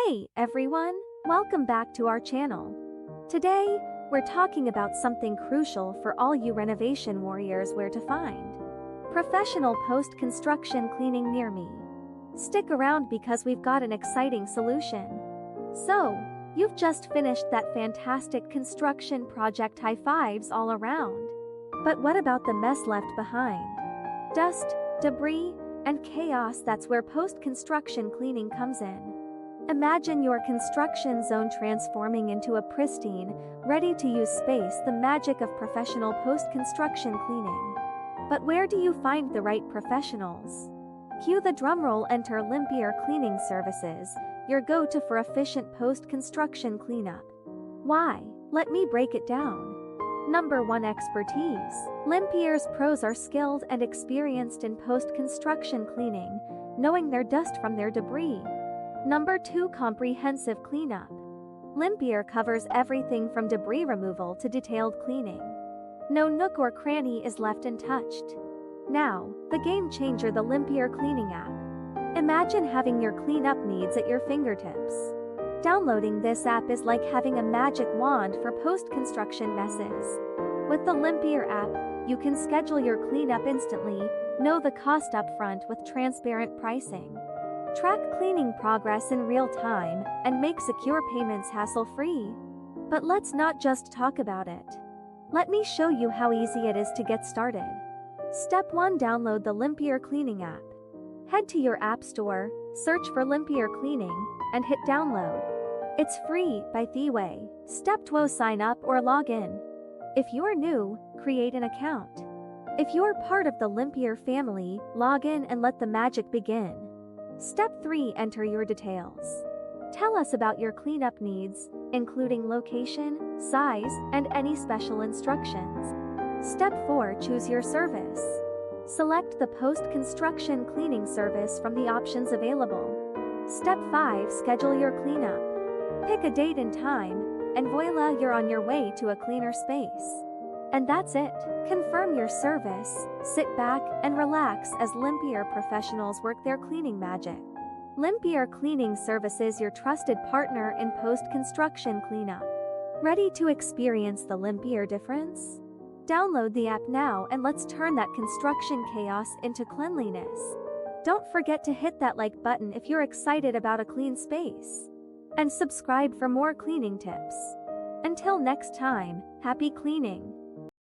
Hey everyone, welcome back to our channel. Today, we're talking about something crucial for all you renovation warriors: where to find professional post-construction cleaning near me. Stick around because we've got an exciting solution. So, you've just finished that fantastic construction project, high fives all around. But what about the mess left behind? Dust, debris, and chaos. That's where post-construction cleaning comes in. Imagine your construction zone transforming into a pristine, ready-to-use space, the magic of professional post-construction cleaning. But where do you find the right professionals? Cue the drumroll. Enter Limpier Cleaning Services, your go-to for efficient post-construction cleanup. Why? Let me break it down. Number 1. Expertise. Limpier's pros are skilled and experienced in post-construction cleaning, knowing their dust from their debris. Number 2. Comprehensive cleanup. Limpier covers everything from debris removal to detailed cleaning. No nook or cranny is left untouched. Now, the game changer: the Limpier Cleaning app. Imagine having your cleanup needs at your fingertips. Downloading this app is like having a magic wand for post-construction messes. With the Limpier app, you can schedule your cleanup instantly, know the cost up front with transparent pricing, track cleaning progress in real time, and make secure payments hassle-free. But let's not just talk about it. Let me show you how easy it is to get started. Step 1. Download the Limpier Cleaning app. Head to your app store, search for Limpier Cleaning, and hit download. It's free, by the way. Step 2. Sign up or log in. If you're new, create an account. If you're part of the Limpier family, log in and let the magic begin. Step 3. Enter your details. Tell us about your cleanup needs, including location, size, and any special instructions. Step 4. Choose your service. Select the post-construction cleaning service from the options available. Step 5. Schedule your cleanup. Pick a date and time, and voila, you're on your way to a cleaner space. And that's it. Confirm your service, sit back, and relax as Limpier professionals work their cleaning magic. Limpier Cleaning Services, your trusted partner in post-construction cleanup. Ready to experience the Limpier difference? Download the app now and let's turn that construction chaos into cleanliness. Don't forget to hit that like button if you're excited about a clean space. And subscribe for more cleaning tips. Until next time, happy cleaning!